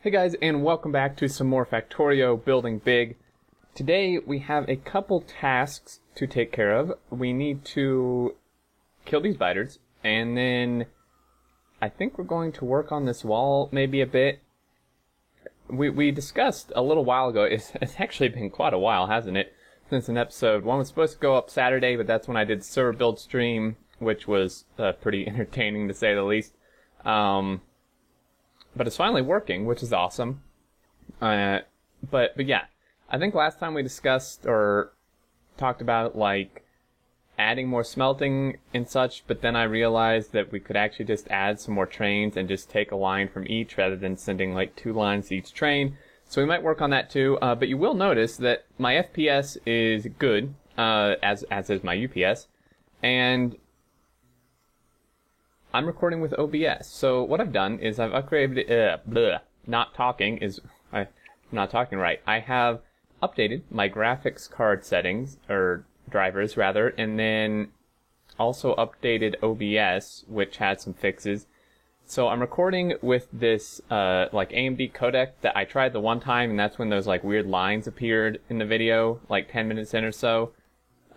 Hey guys, and welcome back to some more Factorio Building Big. Today we have a couple tasks to take care of. We need to kill these biters, and then I think we're going to work on this wall maybe a bit. We discussed a little while ago, it's actually been quite a while, hasn't it? Since an episode. One was supposed to go up Saturday, but that's when I did the server build stream, which was pretty entertaining to say the least. But it's finally working, which is awesome. But yeah, I think last time we discussed or talked about like adding more smelting and such, but then I realized that we could actually just add some more trains and just take a line from each rather than sending like 2 lines to each train. So we might work on that too. But you will notice that my FPS is good, as is my UPS, and I'm recording with OBS. So what I've done is I've upgraded not talking right. I have updated my graphics card settings, or drivers rather, and then also updated OBS, which had some fixes. So I'm recording with this like AMD codec that I tried the one time, and that's when those like weird lines appeared in the video, like 10 minutes in or so,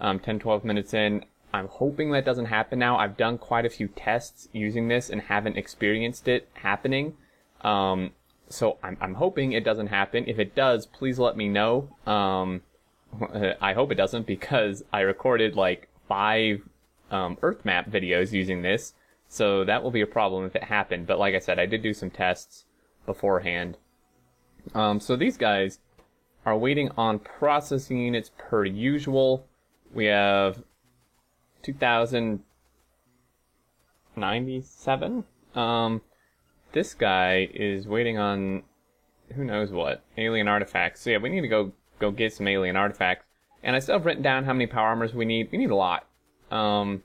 10-12 minutes in. I'm hoping that doesn't happen now. I've done quite a few tests using this and haven't experienced it happening. So I'm hoping it doesn't happen. If it does, please let me know. I hope it doesn't, because I recorded like 5 Earth map videos using this. So that will be a problem if it happened. But like I said, I did do some tests beforehand. So these guys are waiting on processing units per usual. We have 2097. This guy is waiting on who knows what, alien artifacts. So yeah, we need to go get some alien artifacts. And I still have written down how many power armors we need. We need a lot. Well,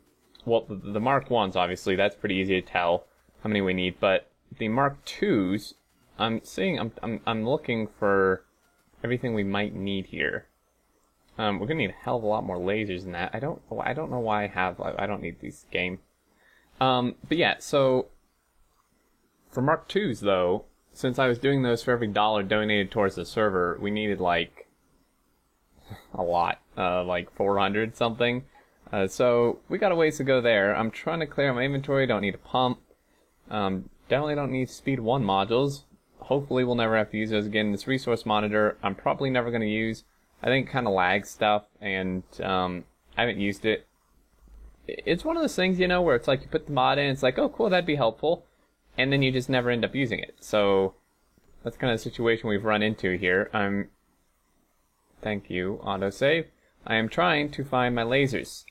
the Mark 1s, obviously, that's pretty easy to tell how many we need. But the Mark 2s, I'm looking for everything we might need here. We're gonna need a hell of a lot more lasers than that. I don't know why I don't need these game. But yeah, so for Mark 2s though, since I was doing those for every $1 donated towards the server, we needed like a lot, like 400 something. So we got a ways to go there. I'm trying to clear my inventory. Don't need a pump. Definitely don't need speed 1 modules. Hopefully we'll never have to use those again. This resource monitor, I'm probably never going to use. I think it kind of lags stuff, and I haven't used it. It's one of those things, you know, where it's like you put the mod in, it's like, oh cool, that'd be helpful, and then you just never end up using it. So that's kind of the situation we've run into here. Thank you, autosave. I am trying to find my lasers.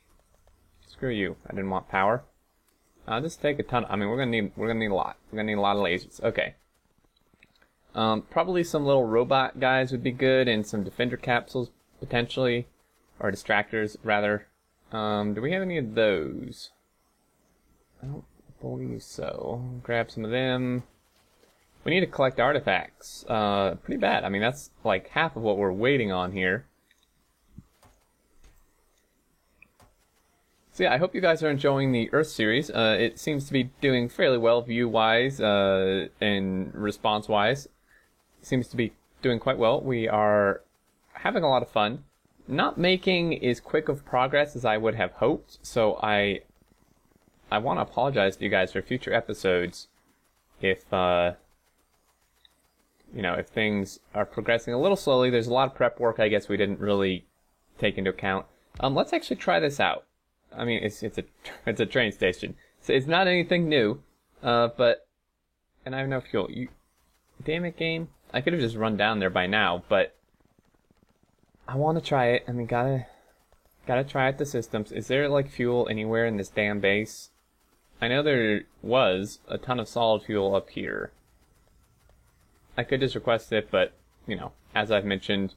Screw you, I didn't want power. I'll just take a ton. I mean, we're gonna need a lot. We're gonna need a lot of lasers. Okay. Probably some little robot guys would be good, and some defender capsules potentially, or distractors rather. Do we have any of those? I don't believe so. Grab some of them. We need to collect artifacts. Pretty bad. I mean, that's like half of what we're waiting on here. So yeah, I hope you guys are enjoying the Earth series. It seems to be doing fairly well view-wise and response-wise. Seems to be doing quite well. We are having a lot of fun. Not making as quick of progress as I would have hoped, so I want to apologize to you guys for future episodes if you know, if things are progressing a little slowly. There's a lot of prep work I guess we didn't really take into account. Let's actually try this out. I mean, it's a train station, so it's not anything new, but and I have no fuel. Damn it, game! I could have just run down there by now, but I want to try it, and we gotta try out the systems. Is there like fuel anywhere in this damn base? I know there was a ton of solid fuel up here. I could just request it, but you know, as I've mentioned,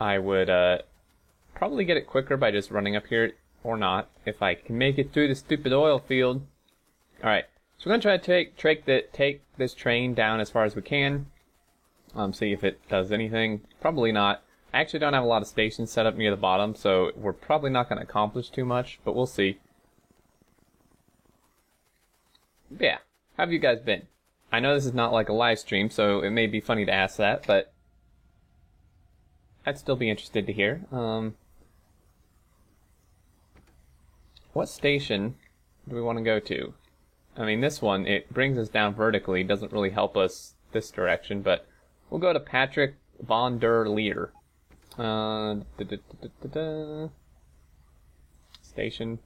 I would probably get it quicker by just running up here, or not, if I can make it through the stupid oil field. Alright, so we're going to try to take this train down as far as we can. See if it does anything. Probably not. I actually don't have a lot of stations set up near the bottom, so we're probably not going to accomplish too much, but we'll see. Yeah, how have you guys been? I know this is not like a live stream, so it may be funny to ask that, but I'd still be interested to hear. What station do we want to go to? I mean, this one, it brings us down vertically, doesn't really help us this direction, but we'll go to Patrick von der Leer. Station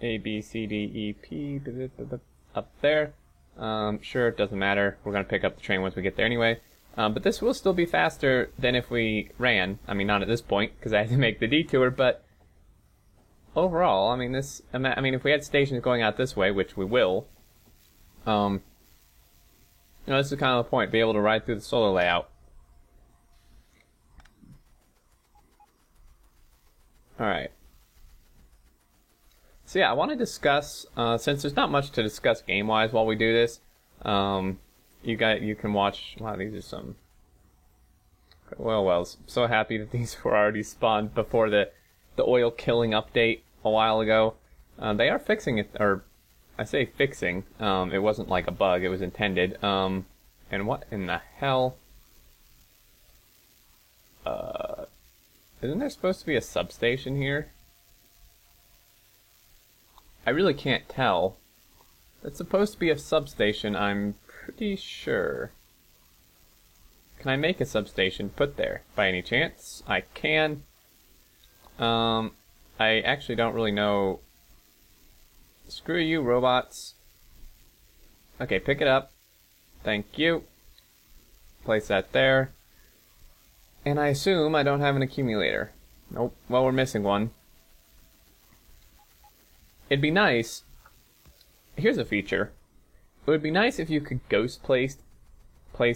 A, B, C, D, E, P, up there. Sure, it doesn't matter. We're going to pick up the train once we get there anyway. But this will still be faster than if we ran. I mean, not at this point, because I had to make the detour, but overall, I mean, if we had stations going out this way, which we will, this is kind of the point, be able to ride through the solar layout. Alright. So yeah, I want to discuss, since there's not much to discuss game-wise while we do this, you can watch, wow, these are some oil wells. So happy that these were already spawned before the oil killing update a while ago. They are fixing it, or I say fixing, it wasn't like a bug, it was intended. And what in the hell? Isn't there supposed to be a substation here? I really can't tell. It's supposed to be a substation, I'm pretty sure. Can I make a substation put there by any chance? I can. I actually don't really know. Screw you, robots. Okay, pick it up. Thank you. Place that there. And I assume I don't have an accumulator. Nope. Well, we're missing one. It'd be nice. Here's a feature. It would be nice if you could ghost place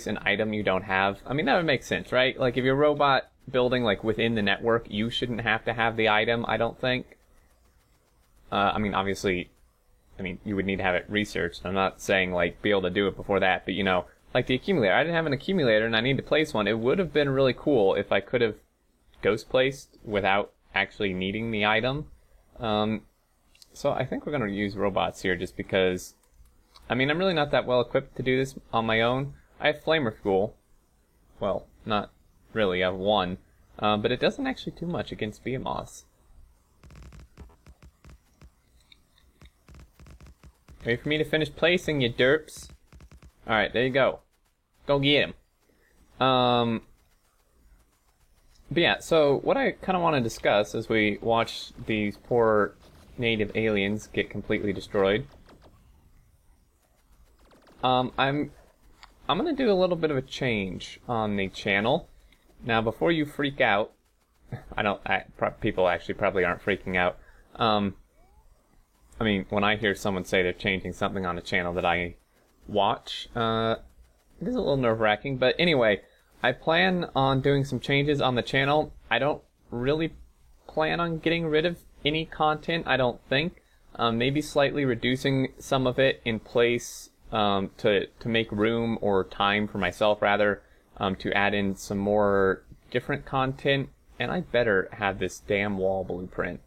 an item you don't have. I mean, that would make sense, right? Like, if you're robot building, like, within the network, you shouldn't have to have the item, I don't think. I mean, obviously, you would need to have it researched. I'm not saying, like, be able to do it before that, but, like the accumulator. I didn't have an accumulator, and I need to place one. It would have been really cool if I could have ghost placed without actually needing the item. So I think we're going to use robots here just because, I'm really not that well equipped to do this on my own. I have flamer fuel. Well, not really, I have one. But it doesn't actually do much against Behemoths. Wait for me to finish placing, you derps. Alright, there you go. Go get him. But yeah, so what I kind of want to discuss as we watch these poor native aliens get completely destroyed. I'm gonna do a little bit of a change on the channel. Now, before you freak out, people actually probably aren't freaking out. When I hear someone say they're changing something on a channel that I watch, it is a little nerve-wracking, but anyway, I plan on doing some changes on the channel. I don't really plan on getting rid of any content, I don't think. Maybe slightly reducing some of it in place to make room or time for myself, rather, to add in some more different content, and I better have this damn wall blueprint.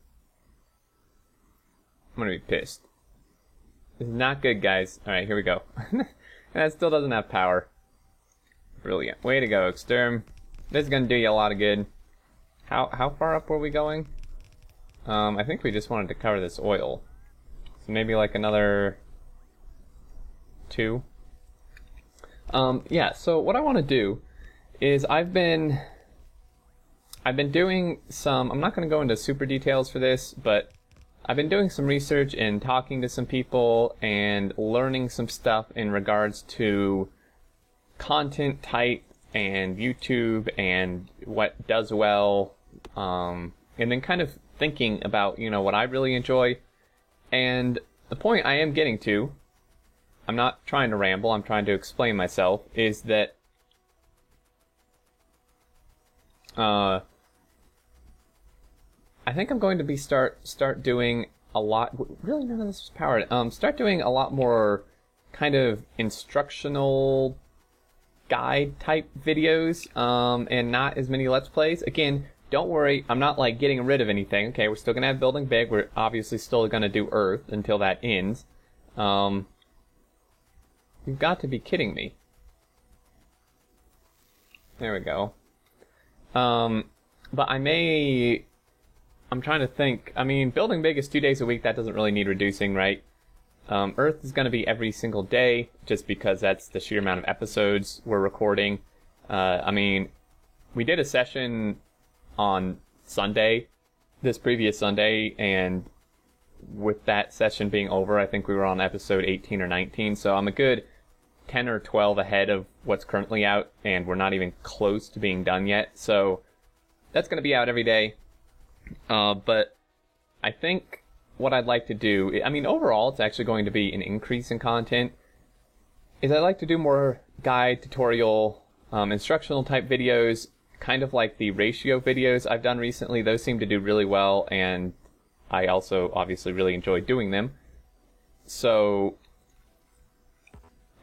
I'm gonna be pissed. This is not good, guys. Alright, here we go. And that still doesn't have power. Brilliant. Way to go, Exterm. This is gonna do you a lot of good. How far up were we going? I think we just wanted to cover this oil. So maybe like another 2. Yeah, so what I want to do is I've been doing some, I'm not going to go into super details for this, but I've been doing some research and talking to some people and learning some stuff in regards to content type and YouTube and what does well, and then kind of thinking about, what I really enjoy. And the point I am getting to, I'm not trying to ramble, I'm trying to explain myself, is that I think I'm going to be start doing a lot, really none of this is powered, start doing a lot more kind of instructional guide type videos, and not as many Let's Plays. Again, don't worry, I'm not like getting rid of anything. Okay, we're still gonna have Building Big, we're obviously still gonna do Earth until that ends. We're You've got to be kidding me. There we go. But I'm trying to think. I mean, building big is 2 days a week. That doesn't really need reducing, right? Earth is going to be every single day, just because that's the sheer amount of episodes we're recording. I mean, we did a session on Sunday, this previous Sunday, and with that session being over, I think we were on episode 18 or 19, so I'm a good 10 or 12 ahead of what's currently out, and we're not even close to being done yet, so that's going to be out every day. But I think what I'd like to do, I mean, overall, it's actually going to be an increase in content, is I'd like to do more guide, tutorial, instructional type videos, kind of like the ratio videos I've done recently. Those seem to do really well, and I also obviously really enjoy doing them. So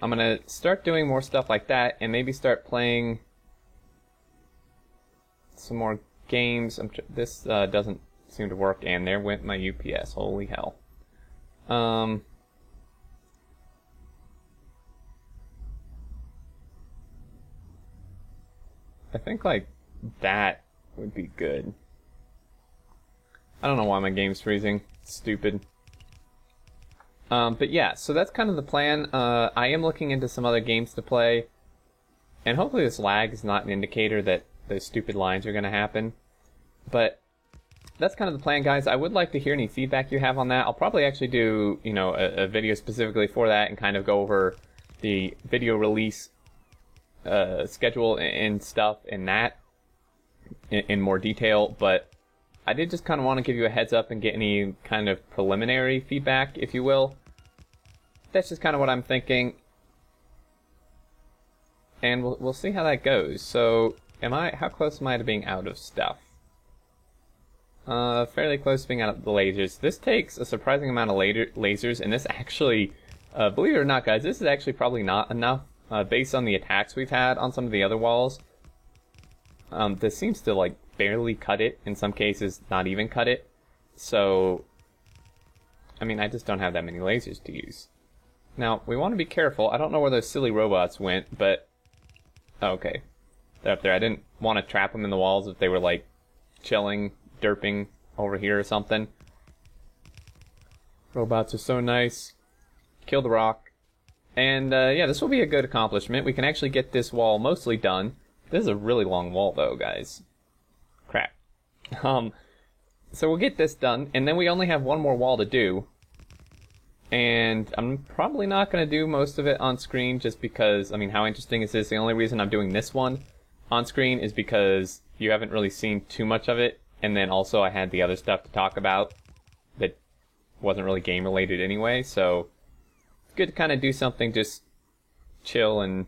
I'm going to start doing more stuff like that, and maybe start playing some more games. This doesn't seem to work, and there went my UPS. Holy hell. I think like that would be good. I don't know why my game's freezing. It's stupid. But yeah, so that's kind of the plan. I am looking into some other games to play, and hopefully this lag is not an indicator that those stupid lines are going to happen. But that's kind of the plan, guys. I would like to hear any feedback you have on that. I'll probably actually do, you know, a video specifically for that and kind of go over the video release schedule and stuff in that in more detail. But I did just kind of want to give you a heads up and get any kind of preliminary feedback, if you will. That's just kind of what I'm thinking, and we'll see how that goes. So, how close am I to being out of stuff? Fairly close to being out of the lasers. This takes a surprising amount of lasers, and this actually, believe it or not, guys, this is actually probably not enough, based on the attacks we've had on some of the other walls. This seems to, like, barely cut it, in some cases not even cut it. So, I mean, I just don't have that many lasers to use. Now, we want to be careful. I don't know where those silly robots went, but... Oh, okay. They're up there. I didn't want to trap them in the walls if they were, like, chilling, derping over here or something. Robots are so nice. Kill the rock. And, yeah, this will be a good accomplishment. We can actually get this wall mostly done. This is a really long wall, though, guys. Crap. So we'll get this done, and then we only have one more wall to do. And I'm probably not going to do most of it on screen, just because, I mean, how interesting is this? The only reason I'm doing this one on screen is because you haven't really seen too much of it, and then also I had the other stuff to talk about that wasn't really game related anyway, so it's good to kind of do something just chill and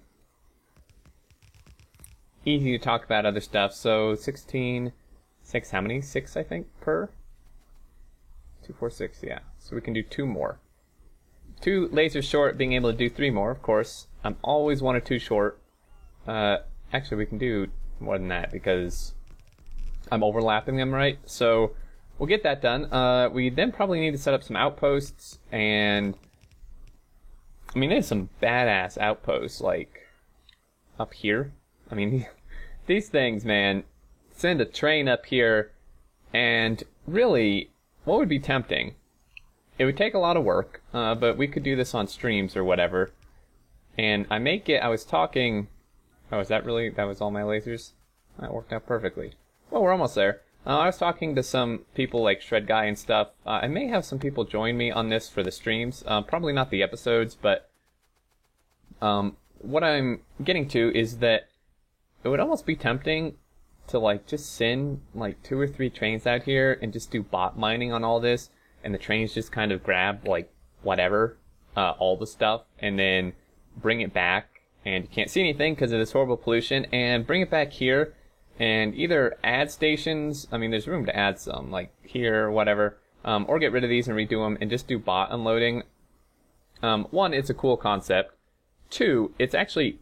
easy to talk about other stuff. So 16, 6, how many? 6, I think, per? 2, 4, 6, yeah. So we can do 2 more. 2 lasers short, being able to do 3 more, of course. I'm always 1 or 2 short. Actually, we can do more than that because I'm overlapping them, right? So we'll get that done. We then probably need to set up some outposts, and I mean, there's some badass outposts, like up here. I mean, these things, man, send a train up here, and really, what would be tempting? It would take a lot of work, but we could do this on streams or whatever. And I was talking... Oh, is that really... That was all my lasers? That worked out perfectly. Well, we're almost there. I was talking to some people like Shred Guy and stuff. I may have some people join me on this for the streams. Probably not the episodes, but... what I'm getting to is that it would almost be tempting to, like, just send, like, 2 or 3 trains out here and just do bot mining on all this. And the trains just kind of grab, like, whatever, all the stuff, and then bring it back, and you can't see anything because of this horrible pollution, and bring it back here, and either add stations, I mean, there's room to add some, like here or whatever, or get rid of these and redo them, and just do bot unloading. 1, it's a cool concept. 2, it's actually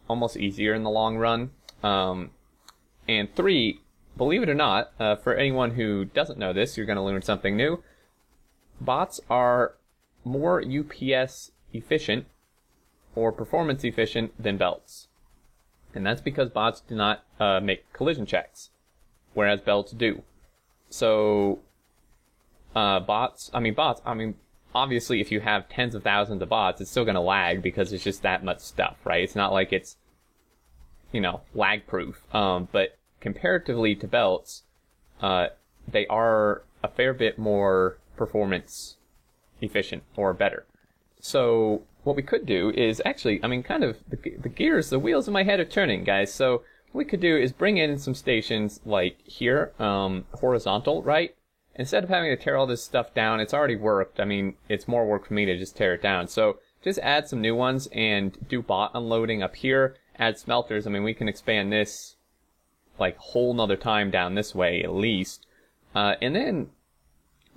almost easier in the long run. And 3, believe it or not, for anyone who doesn't know this, you're going to learn something new. Bots are more UPS efficient or performance efficient than belts. And that's because bots do not make collision checks, whereas belts do. So, bots, obviously if you have tens of thousands of bots, it's still going to lag because it's just that much stuff, right? It's not like it's, lag proof. But comparatively to belts, they are a fair bit more performance efficient or better. So what we could do is actually, kind of the wheels in my head are turning, guys. So what we could do is bring in some stations like here, horizontal, right? Instead of having to tear all this stuff down, it's already worked. It's more work for me to just tear it down. So just add some new ones and do bot unloading up here. Add smelters. We can expand this like whole nother time down this way at least. And then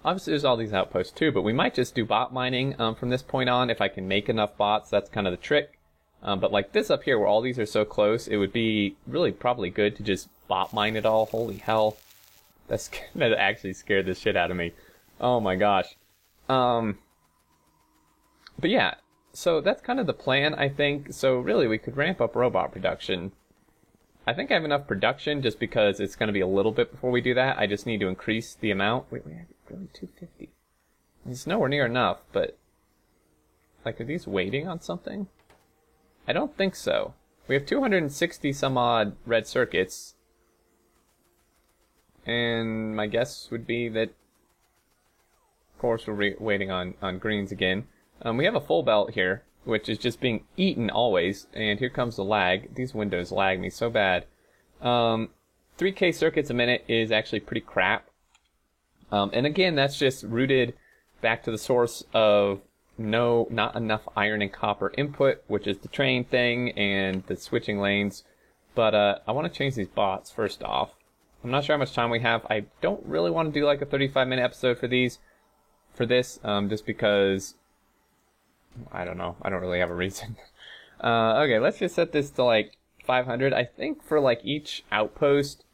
obviously there's all these outposts too, but we might just do bot mining from this point on if I can make enough bots. That's kind of the trick. But like this up here where all these are so close, it would be really probably good to just bot mine it all. Holy hell. That actually scared the shit out of me. Oh my gosh. But yeah, so that's kind of the plan, I think. So really we could ramp up robot production. I think I have enough production just because it's going to be a little bit before we do that. I just need to increase the amount. Wait, we have really 250. It's nowhere near enough, but like, are these waiting on something? I don't think so. We have 260 some odd red circuits. And my guess would be that, of course, we're waiting on greens again. We have a full belt here, which is just being eaten always. And here comes the lag. These windows lag me so bad. 3K circuits a minute is actually pretty crap. And again, that's just rooted back to the source of not enough iron and copper input, which is the train thing and the switching lanes. But I want to change these bots first off. I'm not sure how much time we have. I don't really want to do like a 35-minute episode for this, just because, I don't know. I don't really have a reason. Okay, let's just set this to like 500. I think for like each outpost,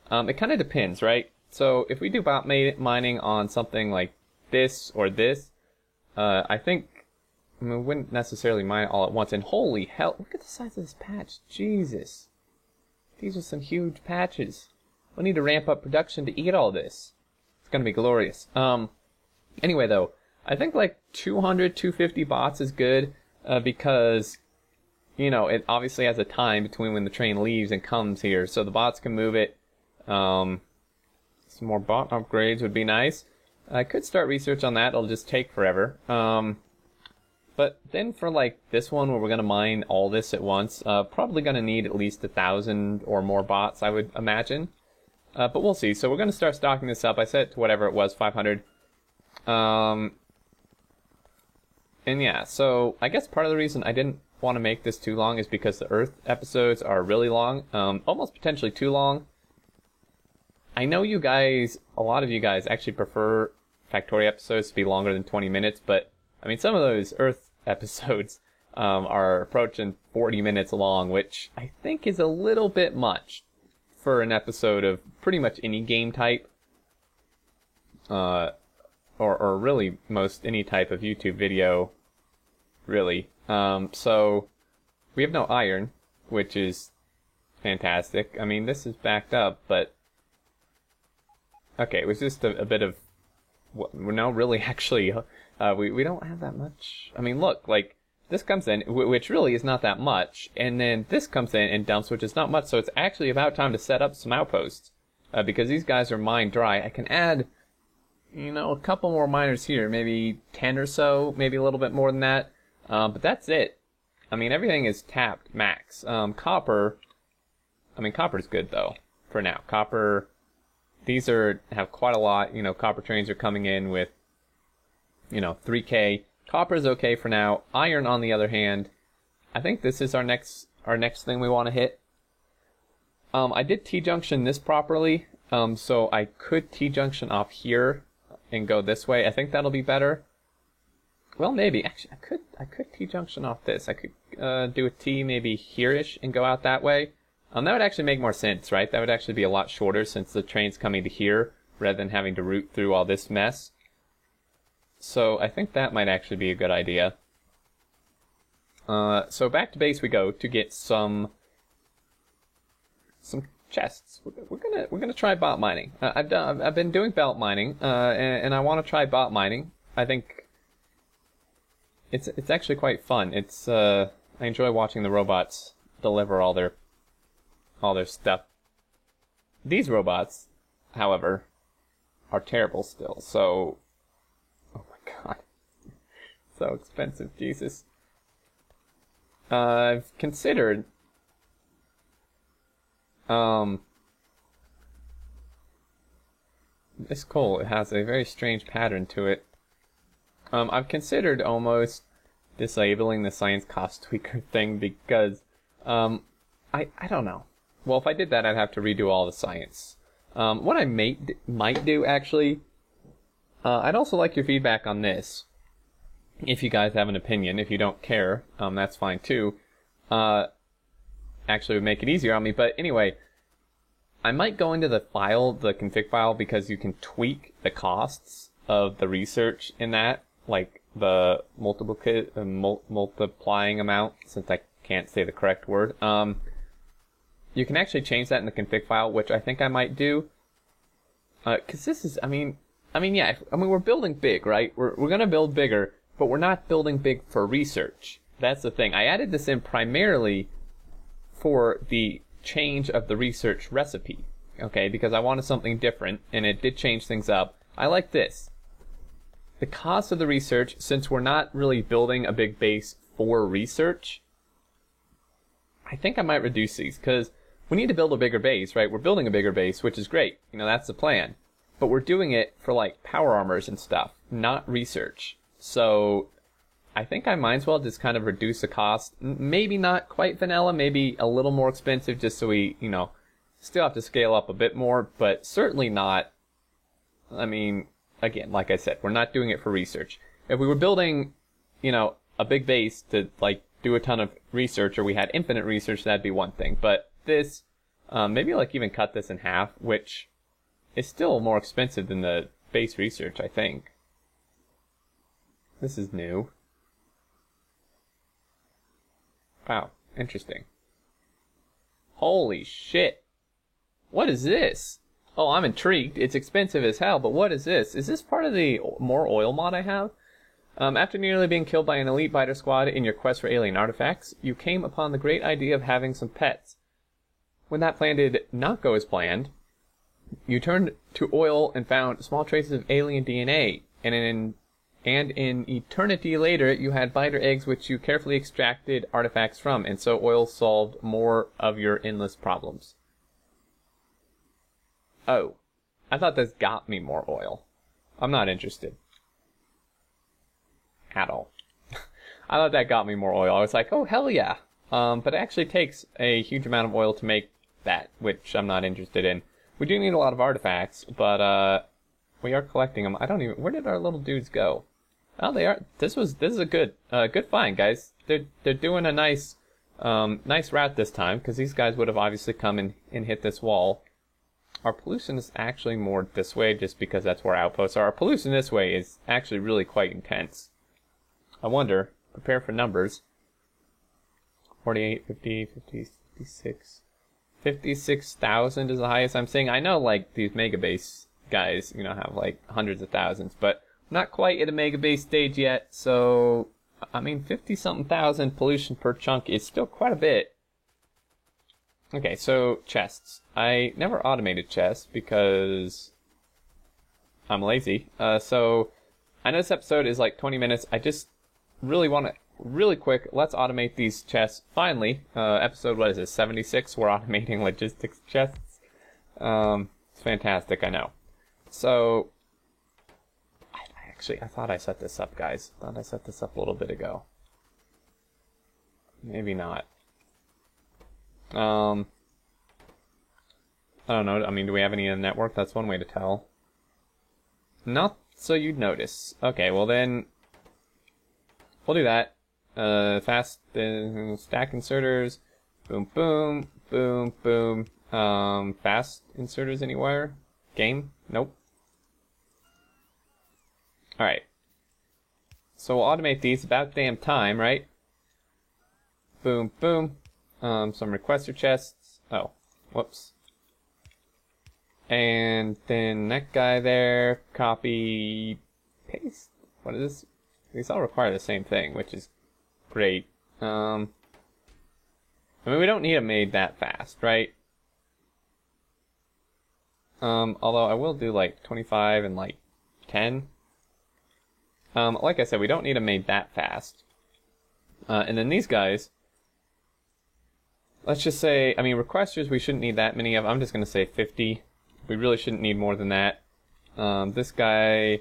it kind of depends, right? So if we do bot mining on something like this or this, I think we wouldn't necessarily mine all at once. And holy hell, look at the size of this patch. Jesus. These are some huge patches. We need to ramp up production to eat all this. It's going to be glorious. Anyway, though, I think like 200, 250 bots is good because, it obviously has a time between when the train leaves and comes here. So the bots can move it. Some more bot upgrades would be nice. I could start research on that. It'll just take forever. But then for like this one where we're going to mine all this at once, probably going to need at least 1,000 or more bots, I would imagine. But we'll see. So we're going to start stocking this up. I set it to whatever it was, 500. And yeah, so I guess part of the reason I didn't want to make this too long is because the Earth episodes are really long, almost potentially too long. I know you guys, a lot of you guys actually prefer Factorio episodes to be longer than 20 minutes, but some of those Earth episodes are approaching 40 minutes long, which I think is a little bit much for an episode of pretty much any game type, or really most any type of YouTube video, really. So we have no iron, which is fantastic. This is backed up, but okay, it was just a bit of no, really, actually, we don't have that much. Look, like this comes in, which really is not that much, and then this comes in and dumps, which is not much. So it's actually about time to set up some outposts because these guys are mined dry. I can add, a couple more miners here, maybe 10 or so, maybe a little bit more than that. But that's it. Everything is tapped max. Copper. Copper's good though for now. Copper. These have quite a lot. Copper trains are coming in with, 3K. Copper's okay for now. Iron, on the other hand, I think this is our next thing we want to hit. I did T-junction this properly, so I could T-junction off here and go this way. I think that'll be better. Well, maybe. Actually, I could T-junction off this. I could do a T maybe here-ish and go out that way. That would actually make more sense, right? That would actually be a lot shorter since the train's coming to here rather than having to route through all this mess. So I think that might actually be a good idea. So back to base we go to get some chests. We're gonna try bot mining. I've been doing belt mining, and I want to try bot mining. I think it's actually quite fun. I enjoy watching the robots deliver all their stuff. These robots, however, are terrible still. So, oh my god, so expensive, Jesus. I've considered this coal. It has a very strange pattern to it. I've considered almost disabling the science cost tweaker thing because I don't know. Well, if I did that, I'd have to redo all the science. What I might do actually, I'd also like your feedback on this. If you guys have an opinion, if you don't care, that's fine too. Actually would make it easier on me, but anyway, I might go into the config file, because you can tweak the costs of the research in that, like the multiplying amount, since I can't say the correct word. You can actually change that in the config file, which I think I might do. Cause this is, yeah, we're building big, right? We're gonna build bigger, but we're not building big for research. That's the thing. I added this in primarily for the change of the research recipe, okay? Because I wanted something different, and it did change things up. I like this. The cost of the research, since we're not really building a big base for research, I think I might reduce these, because we need to build a bigger base, right? We're building a bigger base, which is great. That's the plan. But we're doing it for, like, power armors and stuff, not research. So I think I might as well just kind of reduce the cost. Maybe not quite vanilla, maybe a little more expensive, just so we, still have to scale up a bit more, but certainly not. Again, like I said, we're not doing it for research. If we were building, a big base to, like, do a ton of research, or we had infinite research, that'd be one thing. But this, maybe, like, even cut this in half, which is still more expensive than the base research, I think. This is new. Wow, interesting. Holy shit. What is this? Oh, I'm intrigued. It's expensive as hell, but what is this? Is this part of the more oil mod I have? After nearly being killed by an elite biter squad in your quest for alien artifacts, you came upon the great idea of having some pets. When that plan did not go as planned, you turned to oil and found small traces of alien DNA, and in eternity later, you had biter eggs which you carefully extracted artifacts from, and so oil solved more of your endless problems. Oh, I thought this got me more oil. I'm not interested. At all. I thought that got me more oil. I was like, oh, hell yeah. But it actually takes a huge amount of oil to make that, which I'm not interested in. We do need a lot of artifacts, but we are collecting them. Where did our little dudes go? Oh, they are. This is a good find, guys. They're doing a nice route this time, because these guys would have obviously come and hit this wall. Our pollution is actually more this way, just because that's where outposts are. Our pollution this way is actually really quite intense. I wonder, prepare for numbers. 48, 50, 50, 56. 56,000 is the highest I'm seeing. I know, like, these megabase guys, have, like, hundreds of thousands, but not quite at a megabase stage yet, so, 50-something thousand pollution per chunk is still quite a bit. Okay, so, chests. I never automated chests because I'm lazy. So, I know this episode is like 20 minutes. I just really want to, really quick, let's automate these chests. Finally, episode, what is this, 76? We're automating logistics chests. It's fantastic, I know. So, I thought I set this up, guys. I thought I set this up a little bit ago. Maybe not. I don't know. Do we have any in the network? That's one way to tell. Not so you'd notice. Okay, well then, we'll do that. Fast stack inserters. Boom, boom, boom, boom. Fast inserters anywhere? Game? Nope. Alright. So we'll automate these about damn time, right? boom, boom. Some requester chests. Oh, whoops. And then that guy there, copy, paste. What is this? These all require the same thing, which is great. I mean, we don't need them made that fast, right? Although I will do like 25 and like 10. Like I said, we don't need them made that fast. And then these guys, let's just say, I mean, requesters, we shouldn't need that many of. I'm just going to say 50. We really shouldn't need more than that. This guy,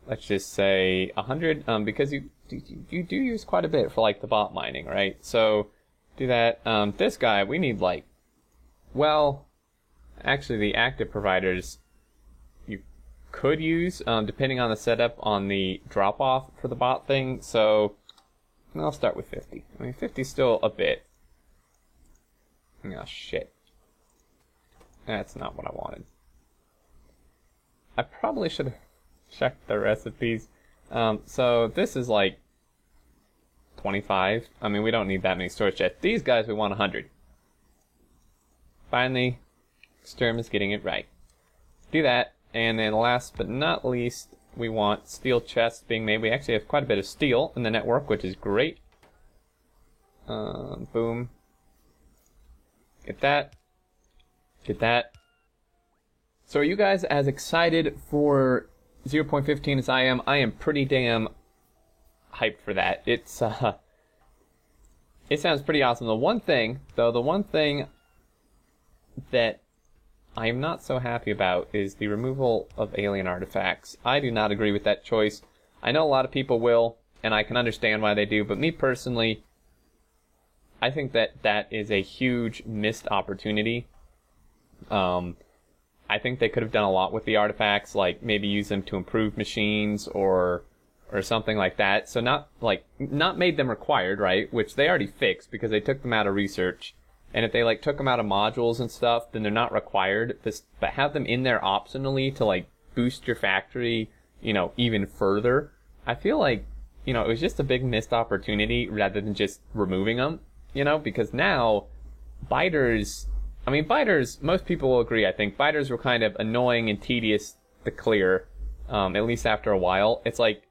let's just say 100, because you do use quite a bit for like the bot mining, right? So do that. This guy, we need like, well, actually the active providers you could use, depending on the setup on the drop off for the bot thing. So I'll start with 50. I mean, 50 is still a bit. Oh shit. That's not what I wanted. I probably should have checked the recipes. So this is like 25. I mean, we don't need that many storage chests. These guys, we want 100. Finally, Sturm is getting it right. Do that, and then last but not least, we want steel chests being made. We actually have quite a bit of steel in the network, which is great. Boom. Get that. Get that. So are you guys as excited for 0.15 as I am? I am pretty damn hyped for that. It's it sounds pretty awesome. The one thing that I am not so happy about is the removal of alien artifacts. I do not agree with that choice. I know a lot of people will, and I can understand why they do, but me personally, I think that that is a huge missed opportunity. I think they could have done a lot with the artifacts, like maybe use them to improve machines or something like that. So not made them required, right? Which they already fixed because they took them out of research. And if they like took them out of modules and stuff, then they're not required. But have them in there optionally to like boost your factory, even further. I feel like, it was just a big missed opportunity rather than just removing them, because now biters, most people will agree, I think. Biters were kind of annoying and tedious to clear, at least after a while. It's like,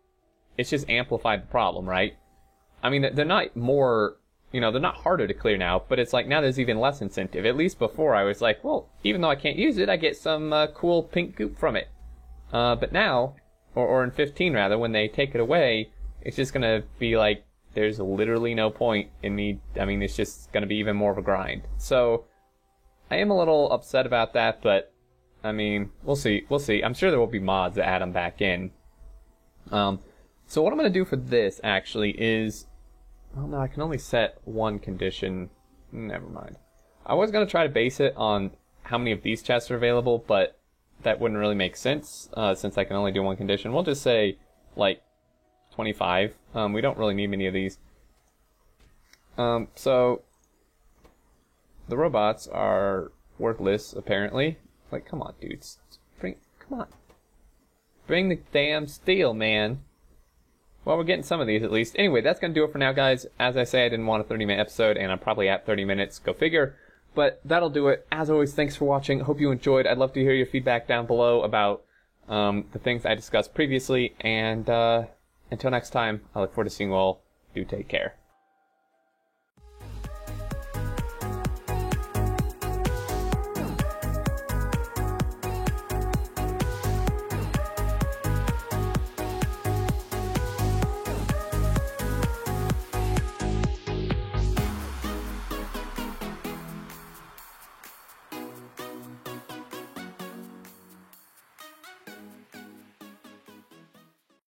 it's just amplified the problem, right? I mean, they're not more, they're not harder to clear now, but it's like now there's even less incentive. At least before I was like, well, even though I can't use it, I get some cool pink goop from it. But now, or in 15 rather, when they take it away, it's just going to be like, there's literally no point in me. I mean, it's just going to be even more of a grind. So I am a little upset about that, but I mean, we'll see. We'll see. I'm sure there will be mods that add them back in. So what I'm going to do for this actually is, well, no, I can only set one condition. Never mind. I was going to try to base it on how many of these chests are available, but that wouldn't really make sense since I can only do one condition. We'll just say like 25. We don't really need many of these. So the robots are worthless, apparently. Like, come on, dudes. Come on. Bring the damn steel, man. Well, we're getting some of these at least. Anyway, that's going to do it for now, guys. As I say, I didn't want a 30-minute episode, and I'm probably at 30 minutes. Go figure. But that'll do it. As always, thanks for watching. Hope you enjoyed. I'd love to hear your feedback down below about the things I discussed previously. And until next time, I look forward to seeing you all. Do take care.